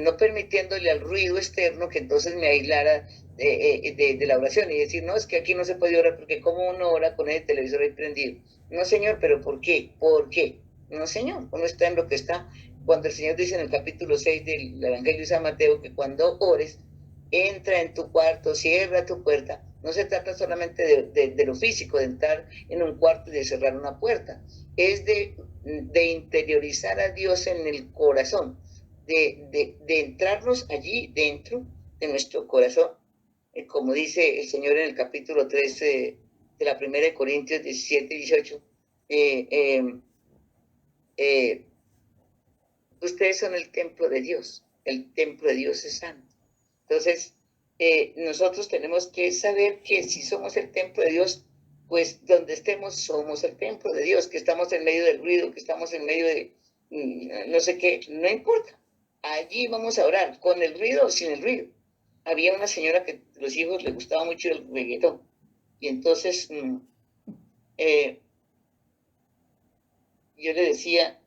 no permitiéndole al ruido externo que entonces me aislara de la oración y decir, no, es que aquí no se puede orar porque como uno ora con el televisor ahí prendido. No, Señor, pero ¿por qué? ¿Por qué? No, Señor, uno está en lo que está. Cuando el Señor dice en el capítulo 6 del Evangelio de San Mateo que cuando ores, entra en tu cuarto, cierra tu puerta. No se trata solamente de lo físico, de entrar en un cuarto y de cerrar una puerta. Es de interiorizar a Dios en el corazón, de entrarnos allí dentro de nuestro corazón. Como dice el Señor en el capítulo 13 de la primera de Corintios 17 y 18, ustedes son el templo de Dios. El templo de Dios es santo. Entonces, nosotros tenemos que saber que si somos el templo de Dios, pues donde estemos somos el templo de Dios, que estamos en medio del ruido, que estamos en medio de no sé qué, no importa. Allí vamos a orar, con el ruido o sin el ruido. Había una señora que a los hijos les gustaba mucho el reggaetón. Y entonces yo le decía,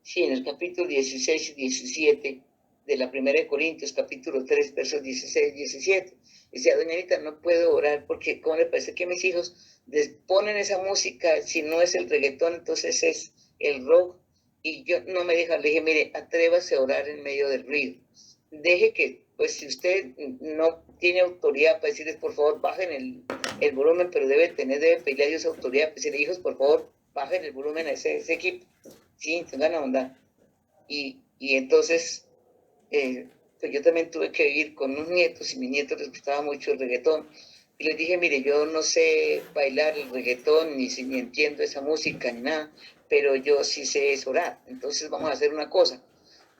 sí, en el capítulo 16 y 17 de la primera de Corintios, capítulo 3, versos 16 y 17. Decía, doña Anita, no puedo orar porque, ¿cómo le parece que mis hijos ponen esa música? Si no es el reggaetón, entonces es el rock. Y yo no me deja, le dije, mire, atrévase a orar en medio del ruido. Deje que, pues si usted no tiene autoridad para decirles, por favor, bajen el volumen, pero debe pedirle a Dios autoridad, pues decirle, hijos, por favor, bajen el volumen a ese equipo. Sí, tengan la bondad. Y entonces, pues yo también tuve que vivir con unos nietos y mis nietos les gustaba mucho el reggaetón. Y les dije, mire, yo no sé bailar el reggaetón, ni entiendo esa música, ni nada, pero yo sí sé es orar. Entonces vamos a hacer una cosa.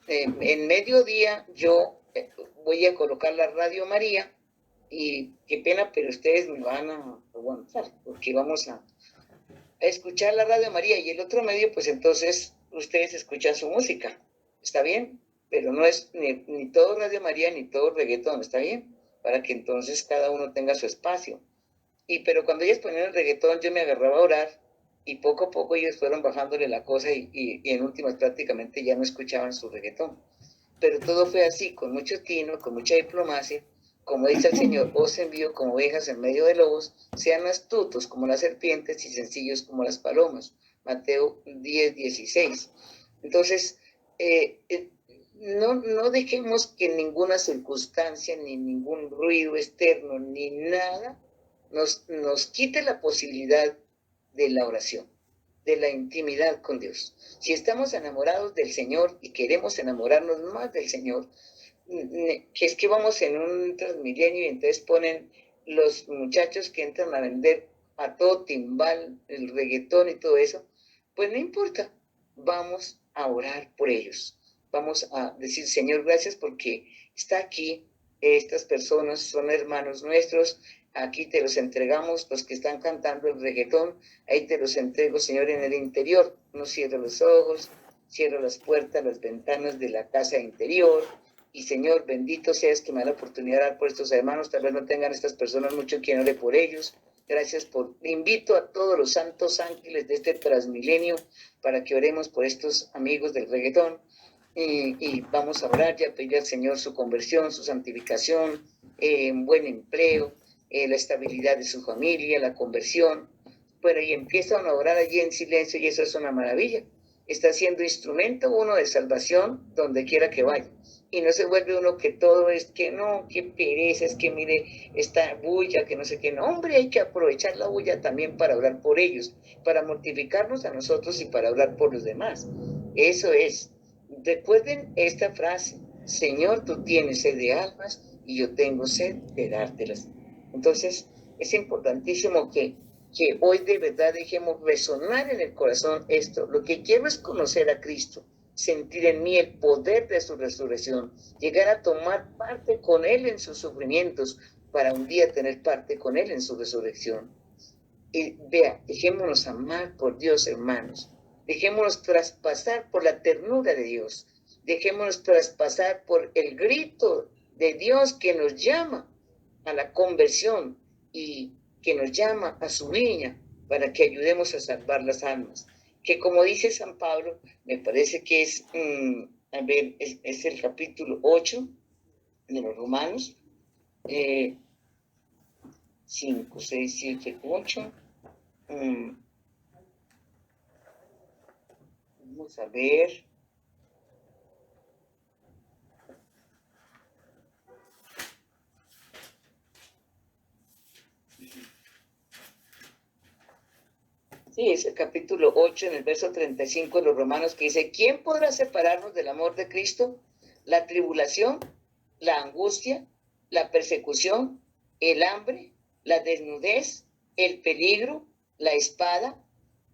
En mediodía yo voy a colocar la Radio María y qué pena, pero ustedes me van a aguantar, porque vamos a escuchar la Radio María y el otro medio, pues entonces ustedes escuchan su música, ¿está bien? Pero no es ni todo Radio María ni todo reggaetón, ¿está bien? Para que entonces cada uno tenga su espacio. Pero cuando ellos ponían el reggaetón yo me agarraba a orar y poco a poco ellos fueron bajándole la cosa y en últimas prácticamente ya no escuchaban su reggaetón. Pero todo fue así, con mucho tino, con mucha diplomacia. Como dice el Señor, os envío como ovejas en medio de lobos, sean astutos como las serpientes y sencillos como las palomas. Mateo 10, 16. Entonces, no dejemos que ninguna circunstancia, ni ningún ruido externo, ni nada nos quite la posibilidad de la oración, de la intimidad con Dios. Si estamos enamorados del Señor y queremos enamorarnos más del Señor, que es que vamos en un Transmilenio y entonces ponen los muchachos que entran a vender a todo timbal, el reggaetón y todo eso, pues no importa, vamos a orar por ellos. Vamos a decir, Señor, gracias porque está aquí, estas personas son hermanos nuestros, aquí te los entregamos, los que están cantando el reggaetón, ahí te los entrego, Señor, en el interior. No cierro los ojos, cierro las puertas, las ventanas de la casa interior. Y Señor, bendito seas que me da la oportunidad de orar por estos hermanos. Tal vez no tengan estas personas mucho quien ore por ellos. Gracias invito a todos los santos ángeles de este Transmilenio para que oremos por estos amigos del reggaetón. Y vamos a orar y a pedir al Señor su conversión, su santificación, un buen empleo, la estabilidad de su familia, la conversión. Bueno, y empiezan a orar allí en silencio y eso es una maravilla. Está siendo instrumento uno de salvación donde quiera que vaya. Y no se vuelve uno que todo es que no, que pereza, es que mire esta bulla, que no sé qué. No, hombre, hay que aprovechar la bulla también para orar por ellos, para mortificarnos a nosotros y para orar por los demás. Eso es. Recuerden esta frase, Señor, tú tienes sed de almas y yo tengo sed de dártelas. Entonces, Es importantísimo que hoy de verdad dejemos resonar en el corazón esto. Lo que quiero es conocer a Cristo, sentir en mí el poder de su resurrección, llegar a tomar parte con Él en sus sufrimientos, para un día tener parte con Él en su resurrección. Y vea, dejémonos amar por Dios, hermanos. Dejémonos traspasar por la ternura de Dios. Dejémonos traspasar por el grito de Dios que nos llama a la conversión y que nos llama a su viña para que ayudemos a salvar las almas. Que como dice San Pablo, me parece que es, es el capítulo 8 de los Romanos, 5, 6, 7, 8. Vamos a ver. Sí, es el capítulo 8, en el verso 35 de los Romanos, que dice: ¿quién podrá separarnos del amor de Cristo? La tribulación, la angustia, la persecución, el hambre, la desnudez, el peligro, la espada.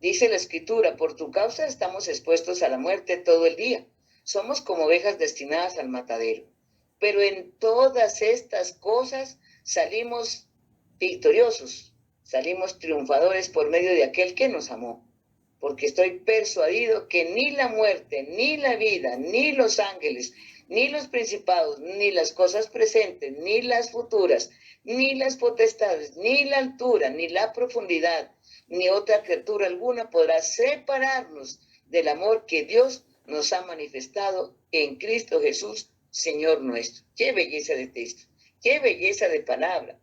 Dice la Escritura: por tu causa estamos expuestos a la muerte todo el día. Somos como ovejas destinadas al matadero. Pero en todas estas cosas salimos victoriosos. Salimos triunfadores por medio de aquel que nos amó. Porque estoy persuadido que ni la muerte, ni la vida, ni los ángeles, ni los principados, ni las cosas presentes, ni las futuras, ni las potestades, ni la altura, ni la profundidad, ni otra criatura alguna podrá separarnos del amor que Dios nos ha manifestado en Cristo Jesús, Señor nuestro. Qué belleza de texto, qué belleza de palabra.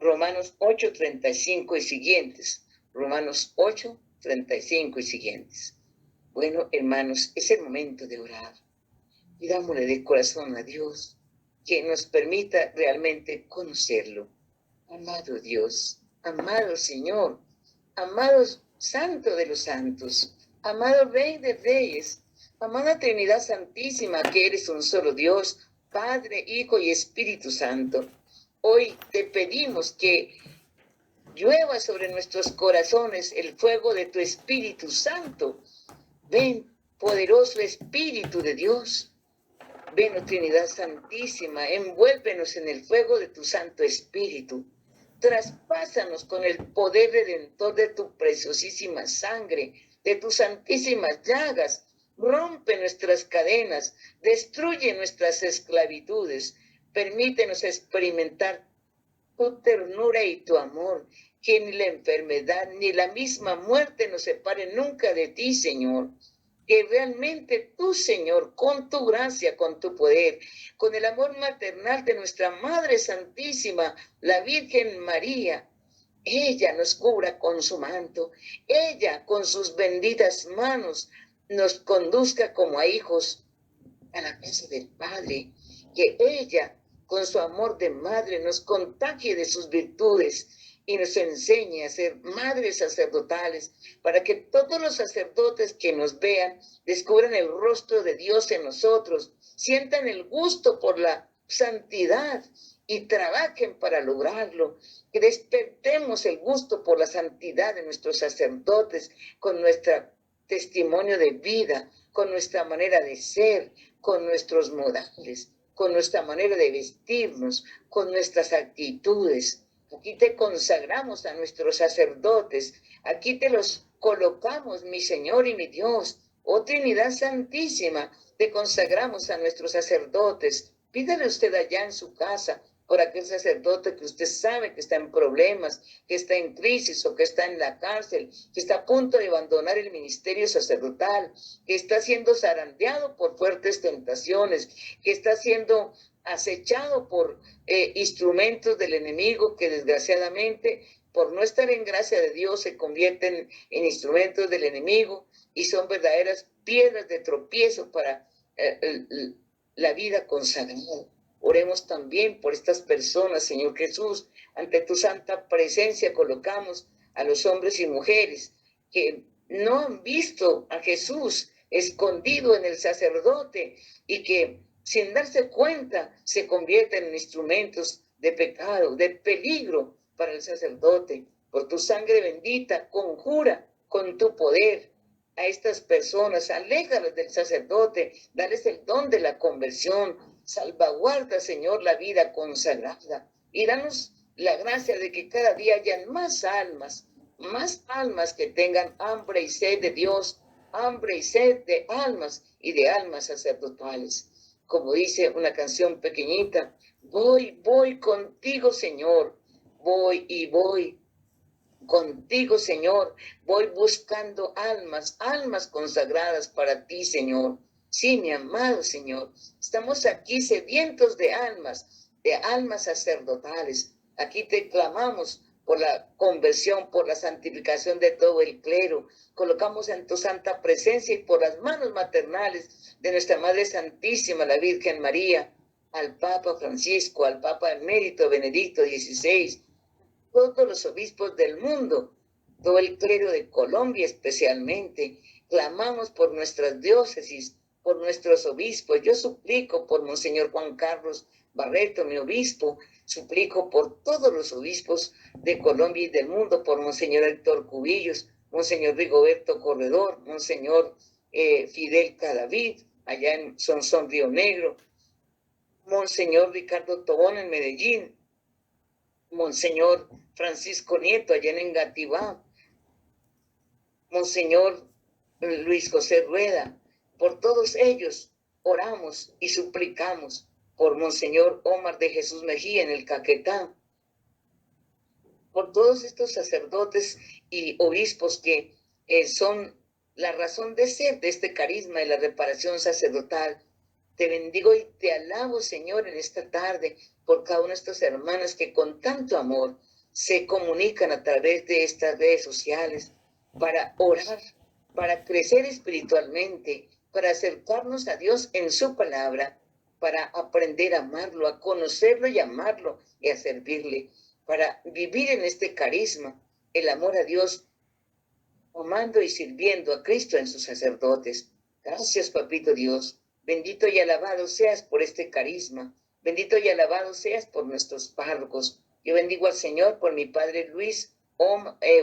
Romanos 8, 35 y siguientes. Romanos 8, 35 y siguientes. Bueno, hermanos, es el momento de orar. Pidámosle de corazón a Dios que nos permita realmente conocerlo. Amado Dios, amado Señor, amado Santo de los Santos, amado Rey de Reyes, amada Trinidad Santísima, que eres un solo Dios, Padre, Hijo y Espíritu Santo. Hoy te pedimos que llueva sobre nuestros corazones el fuego de tu Espíritu Santo. Ven, poderoso Espíritu de Dios. Ven, oh Trinidad Santísima, envuélvenos en el fuego de tu Santo Espíritu. Traspásanos con el poder redentor de tu preciosísima sangre, de tus santísimas llagas. Rompe nuestras cadenas, destruye nuestras esclavitudes. Permítenos experimentar tu ternura y tu amor, que ni la enfermedad ni la misma muerte nos separe nunca de ti, Señor. Que realmente tú, Señor, con tu gracia, con tu poder, con el amor maternal de nuestra Madre Santísima, la Virgen María, ella nos cubra con su manto, ella con sus benditas manos nos conduzca como a hijos a la casa del Padre, que ella con su amor de madre nos contagie de sus virtudes y nos enseñe a ser madres sacerdotales, para que todos los sacerdotes que nos vean descubran el rostro de Dios en nosotros, sientan el gusto por la santidad y trabajen para lograrlo, que despertemos el gusto por la santidad de nuestros sacerdotes con nuestro testimonio de vida, con nuestra manera de ser, con nuestros modales, con nuestra manera de vestirnos, con nuestras actitudes. Aquí te consagramos a nuestros sacerdotes, aquí te los colocamos, mi Señor y mi Dios. Oh Trinidad Santísima, te consagramos a nuestros sacerdotes. Pídale usted allá en su casa por aquel sacerdote que usted sabe que está en problemas, que está en crisis o que está en la cárcel, que está a punto de abandonar el ministerio sacerdotal, que está siendo zarandeado por fuertes tentaciones, que está siendo acechado por instrumentos del enemigo que desgraciadamente por no estar en gracia de Dios se convierten en instrumentos del enemigo y son verdaderas piedras de tropiezo para la vida consagrada. Oremos también por estas personas, Señor Jesús. Ante tu santa presencia colocamos a los hombres y mujeres que no han visto a Jesús escondido en el sacerdote y que sin darse cuenta se convierten en instrumentos de pecado, de peligro para el sacerdote. Por tu sangre bendita, conjura con tu poder a estas personas, aléjalas del sacerdote, dales el don de la conversión, salvaguarda, Señor, la vida consagrada y danos la gracia de que cada día hayan más almas que tengan hambre y sed de Dios, hambre y sed de almas y de almas sacerdotales. Como dice una canción pequeñita, voy contigo, Señor, voy contigo, Señor, voy buscando almas consagradas para ti, Señor. Sí, mi amado Señor, estamos aquí sedientos de almas sacerdotales. Aquí te clamamos por la conversión, por la santificación de todo el clero. Colocamos en tu santa presencia y por las manos maternales de nuestra Madre Santísima, la Virgen María, al Papa Francisco, al Papa Emérito Benedicto XVI, todos los obispos del mundo, todo el clero de Colombia especialmente. Clamamos por nuestras diócesis, por nuestros obispos. Yo suplico por Monseñor Juan Carlos Barreto, mi obispo. Suplico por todos los obispos de Colombia y del mundo, por Monseñor Héctor Cubillos, Monseñor Rigoberto Corredor, Monseñor Fidel Cadavid, allá en Sonsón, Río Negro, Monseñor Ricardo Tobón en Medellín, Monseñor Francisco Nieto allá en Engativá, Monseñor Luis José Rueda. Por todos ellos oramos y suplicamos. Por Monseñor Omar de Jesús Mejía en el Caquetá. Por todos estos sacerdotes y obispos que son la razón de ser de este carisma de la reparación sacerdotal. Te bendigo y te alabo, Señor, en esta tarde por cada una de estas hermanas que con tanto amor se comunican a través de estas redes sociales para orar, para crecer espiritualmente, para acercarnos a Dios en su palabra, para aprender a amarlo, a conocerlo y amarlo y a servirle, para vivir en este carisma, el amor a Dios, amando y sirviendo a Cristo en sus sacerdotes. Gracias, Papito Dios. Bendito y alabado seas por este carisma. Bendito y alabado seas por nuestros párrocos. Yo bendigo al Señor por mi padre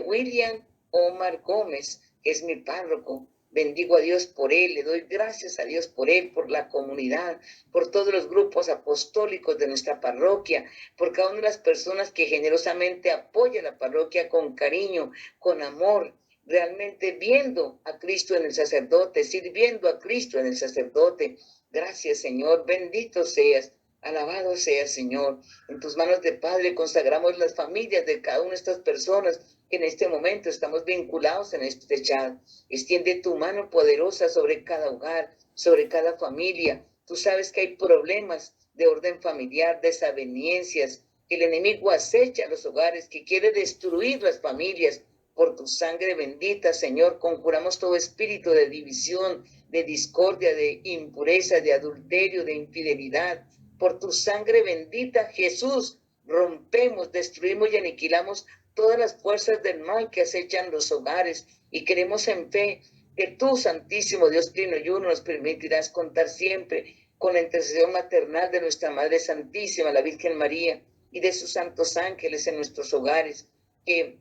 William Omar Gómez, que es mi párroco. Bendigo a Dios por él, le doy gracias a Dios por él, por la comunidad, por todos los grupos apostólicos de nuestra parroquia, por cada una de las personas que generosamente apoyan la parroquia con cariño, con amor, realmente viendo a Cristo en el sacerdote, sirviendo a Cristo en el sacerdote. Gracias, Señor, bendito seas, alabado seas, Señor. En tus manos de Padre consagramos las familias de cada una de estas personas que en este momento estamos vinculados en este chat. Extiende tu mano poderosa sobre cada hogar, sobre cada familia. Tú sabes que hay problemas de orden familiar, desavenencias, que el enemigo acecha los hogares, que quiere destruir las familias. Por tu sangre bendita, Señor, conjuramos todo espíritu de división, de discordia, de impureza, de adulterio, de infidelidad. Por tu sangre bendita, Jesús, rompemos, destruimos y aniquilamos todas las fuerzas del mal que acechan los hogares, y queremos en fe que tú, Santísimo Dios Trino y Uno, nos permitirás contar siempre con la intercesión maternal de nuestra Madre Santísima, la Virgen María, y de sus santos ángeles en nuestros hogares, que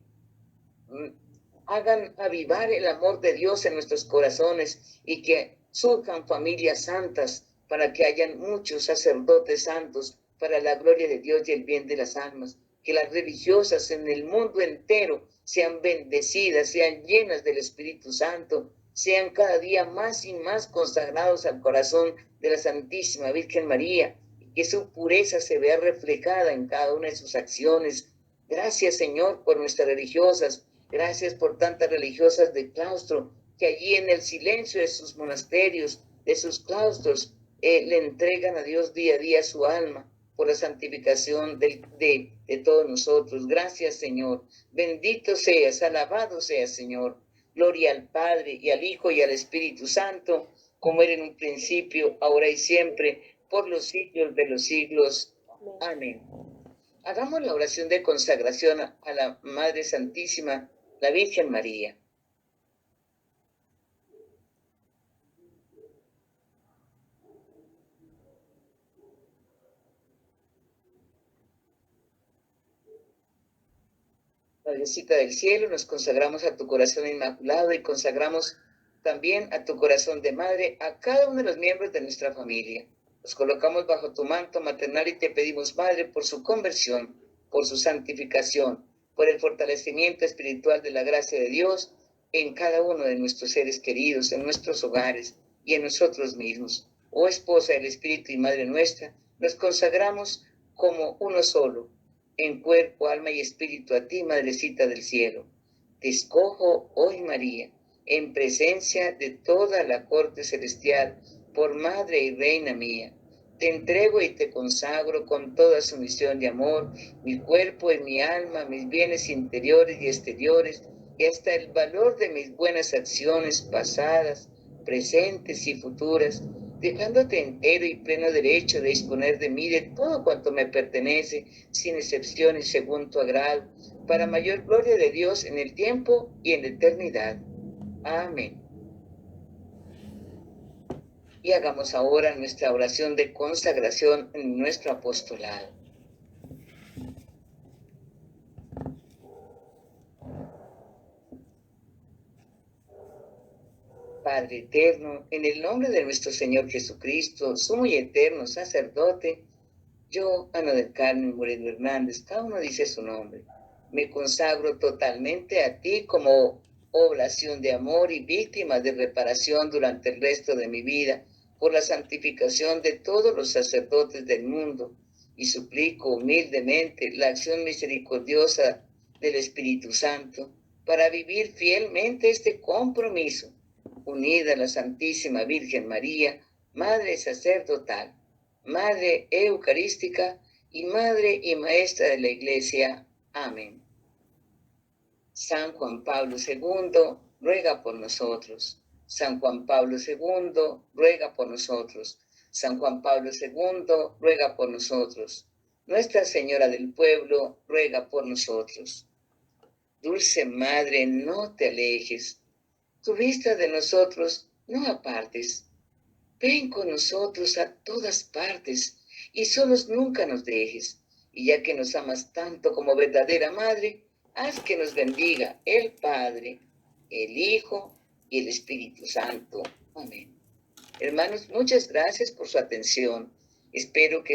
hagan avivar el amor de Dios en nuestros corazones y que surjan familias santas para que hayan muchos sacerdotes santos para la gloria de Dios y el bien de las almas. Que las religiosas en el mundo entero sean bendecidas, sean llenas del Espíritu Santo, sean cada día más y más consagrados al corazón de la Santísima Virgen María, y que su pureza se vea reflejada en cada una de sus acciones. Gracias, Señor, por nuestras religiosas. Gracias por tantas religiosas de claustro que allí en el silencio de sus monasterios, de sus claustros, le entregan a Dios día a día su alma por la santificación de todos nosotros. Gracias, Señor. Bendito seas, alabado seas, Señor. Gloria al Padre y al Hijo y al Espíritu Santo, como era en un principio, ahora y siempre, por los siglos de los siglos. Amén. Hagamos la oración de consagración a la Madre Santísima, la Virgen María. Madrecita del cielo, nos consagramos a tu corazón inmaculado y consagramos también a tu corazón de madre a cada uno de los miembros de nuestra familia. Los colocamos bajo tu manto maternal y te pedimos, Madre, por su conversión, por su santificación, por el fortalecimiento espiritual de la gracia de Dios en cada uno de nuestros seres queridos, en nuestros hogares y en nosotros mismos. Oh esposa del Espíritu y Madre nuestra, nos consagramos como uno solo, en cuerpo, alma y espíritu a ti, Madrecita del cielo. Te escojo hoy, María, en presencia de toda la corte celestial, por Madre y Reina mía. Te entrego y te consagro con toda sumisión de amor, mi cuerpo y mi alma, mis bienes interiores y exteriores, y hasta el valor de mis buenas acciones pasadas, presentes y futuras, dejándote entero y pleno derecho de disponer de mí de todo cuanto me pertenece, sin excepción y según tu agrado, para mayor gloria de Dios en el tiempo y en la eternidad. Amén. Y hagamos ahora nuestra oración de consagración en nuestro apostolado. Padre eterno, en el nombre de nuestro Señor Jesucristo, sumo y eterno sacerdote, yo, Ana del Carmen Moreno Hernández, cada uno dice su nombre, me consagro totalmente a ti como oblación de amor y víctima de reparación durante el resto de mi vida, por la santificación de todos los sacerdotes del mundo, y suplico humildemente la acción misericordiosa del Espíritu Santo para vivir fielmente este compromiso, unida a la Santísima Virgen María, Madre sacerdotal, Madre Eucarística y Madre y Maestra de la Iglesia. Amén. San Juan Pablo II, ruega por nosotros. San Juan Pablo II, ruega por nosotros. San Juan Pablo II, ruega por nosotros. Nuestra Señora del Pueblo, ruega por nosotros. Dulce Madre, no te alejes. Tu vista de nosotros no apartes. Ven con nosotros a todas partes y solos nunca nos dejes. Y ya que nos amas tanto como verdadera madre, haz que nos bendiga el Padre, el Hijo y el Espíritu Santo. Amén. Hermanos, muchas gracias por su atención. Espero que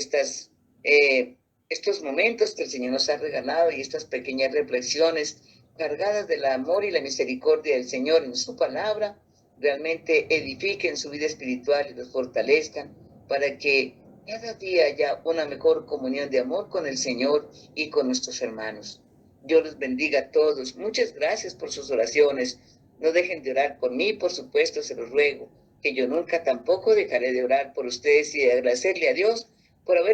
estos momentos que el Señor nos ha regalado y estas pequeñas reflexiones cargadas del amor y la misericordia del Señor en su palabra realmente edifiquen su vida espiritual y los fortalezcan para que cada día haya una mejor comunión de amor con el Señor y con nuestros hermanos. Dios los bendiga a todos. Muchas gracias por sus oraciones. No dejen de orar por mí, por supuesto, se los ruego, que yo nunca tampoco dejaré de orar por ustedes y de agradecerle a Dios por haber